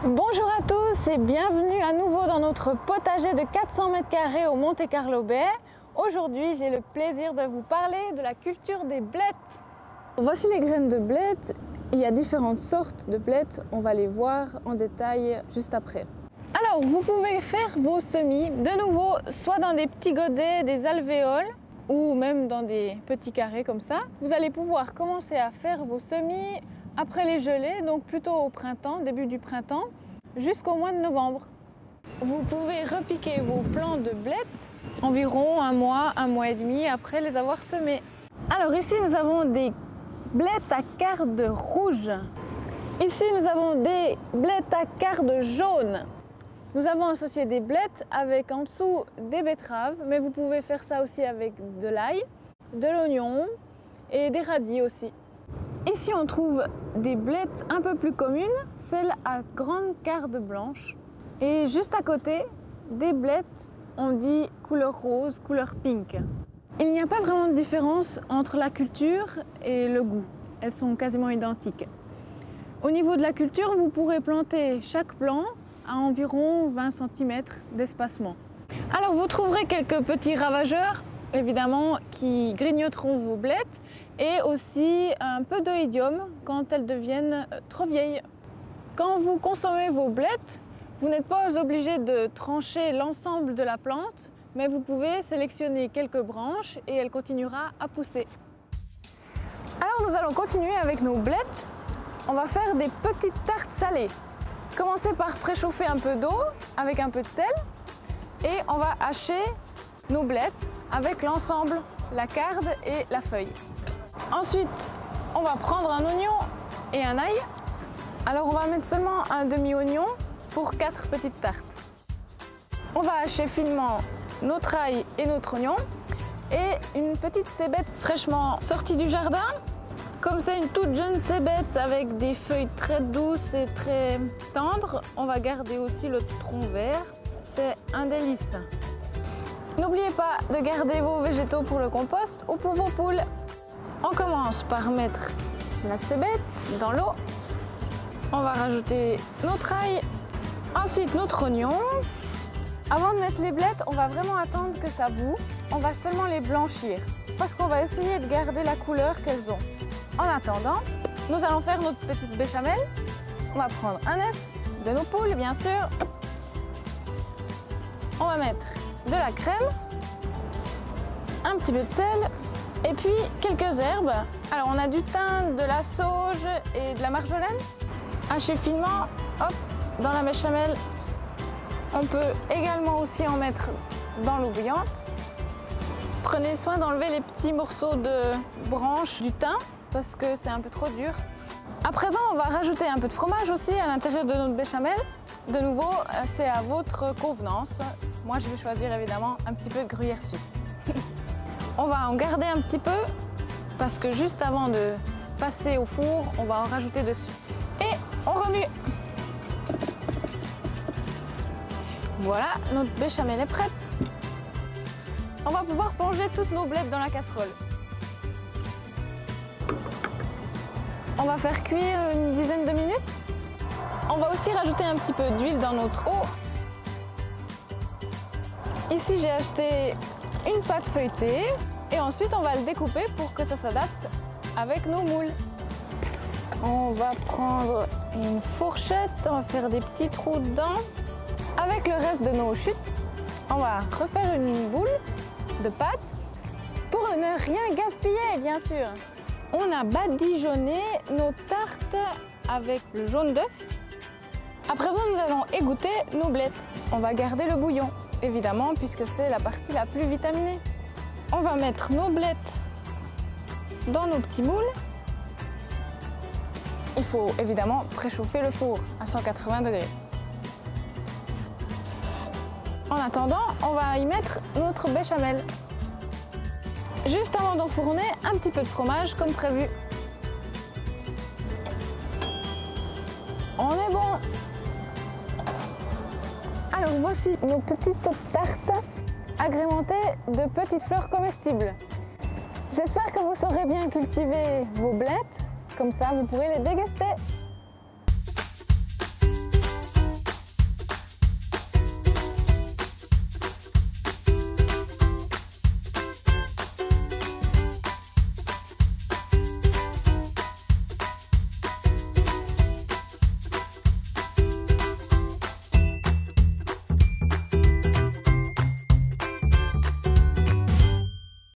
Bonjour à tous et bienvenue à nouveau dans notre potager de 400 m² au Monte Carlo Bay. Aujourd'hui, j'ai le plaisir de vous parler de la culture des blettes. Voici les graines de blettes. Il y a différentes sortes de blettes, on va les voir en détail juste après. Alors, vous pouvez faire vos semis de nouveau, soit dans des petits godets, des alvéoles, ou même dans des petits carrés comme ça. Vous allez pouvoir commencer à faire vos semis après les gelées, donc plutôt au printemps, début du printemps, jusqu'au mois de novembre. Vous pouvez repiquer vos plants de blettes environ un mois et demi après les avoir semés. Alors ici, nous avons des blettes à cardes rouges. Ici, nous avons des blettes à cardes jaunes. Nous avons associé des blettes avec en dessous des betteraves, mais vous pouvez faire ça aussi avec de l'ail, de l'oignon et des radis aussi. Ici, on trouve des blettes un peu plus communes, celles à grandes cardes blanches. Et juste à côté, des blettes, on dit couleur rose, couleur pink. Il n'y a pas vraiment de différence entre la culture et le goût. Elles sont quasiment identiques. Au niveau de la culture, vous pourrez planter chaque plant à environ 20 cm d'espacement. Alors vous trouverez quelques petits ravageurs, évidemment, qui grignoteront vos blettes et aussi un peu d'oïdium quand elles deviennent trop vieilles. Quand vous consommez vos blettes, vous n'êtes pas obligé de trancher l'ensemble de la plante, mais vous pouvez sélectionner quelques branches et elle continuera à pousser. Alors nous allons continuer avec nos blettes. On va faire des petites tartes salées. Commencez par préchauffer un peu d'eau avec un peu de sel et on va hacher nos blettes avec l'ensemble, la carde et la feuille. Ensuite, on va prendre un oignon et un ail. Alors on va mettre seulement un demi-oignon pour 4 petites tartes. On va hacher finement notre ail et notre oignon et une petite cébette fraîchement sortie du jardin. Comme c'est une toute jeune cébette avec des feuilles très douces et très tendres, on va garder aussi le tronc vert. C'est un délice. N'oubliez pas de garder vos végétaux pour le compost ou pour vos poules. On commence par mettre la cébette dans l'eau. On va rajouter notre ail, ensuite notre oignon. Avant de mettre les blettes, on va vraiment attendre que ça bout. On va seulement les blanchir parce qu'on va essayer de garder la couleur qu'elles ont. En attendant, nous allons faire notre petite béchamel. On va prendre un œuf, de nos poules bien sûr. On va mettre de la crème, un petit peu de sel et puis quelques herbes. Alors on a du thym, de la sauge et de la marjolaine. Haché finement, hop, dans la béchamel. On peut également aussi en mettre dans l'eau bouillante. Prenez soin d'enlever les petits morceaux de branches du thym parce que c'est un peu trop dur. À présent, on va rajouter un peu de fromage aussi à l'intérieur de notre béchamel. De nouveau, c'est à votre convenance. Moi, je vais choisir évidemment un petit peu de gruyère suisse. On va en garder un petit peu parce que juste avant de passer au four, on va en rajouter dessus. Et on remue. Voilà, notre béchamel est prête. On va pouvoir plonger toutes nos blettes dans la casserole. On va faire cuire une dizaine de minutes. On va aussi rajouter un petit peu d'huile dans notre eau. Ici, j'ai acheté une pâte feuilletée et ensuite on va le découper pour que ça s'adapte avec nos moules. On va prendre une fourchette, on va faire des petits trous dedans. Avec le reste de nos chutes, on va refaire une boule de pâte pour ne rien gaspiller, bien sûr. On a badigeonné nos tartes avec le jaune d'œuf. À présent, nous allons égoutter nos blettes. On va garder le bouillon, évidemment, puisque c'est la partie la plus vitaminée. On va mettre nos blettes dans nos petits moules. Il faut évidemment préchauffer le four à 180 degrés. En attendant, on va y mettre notre béchamel. Juste avant d'enfourner, un petit peu de fromage comme prévu. On est bon! Alors voici nos petites tartes agrémentées de petites fleurs comestibles. J'espère que vous saurez bien cultiver vos blettes, comme ça vous pourrez les déguster.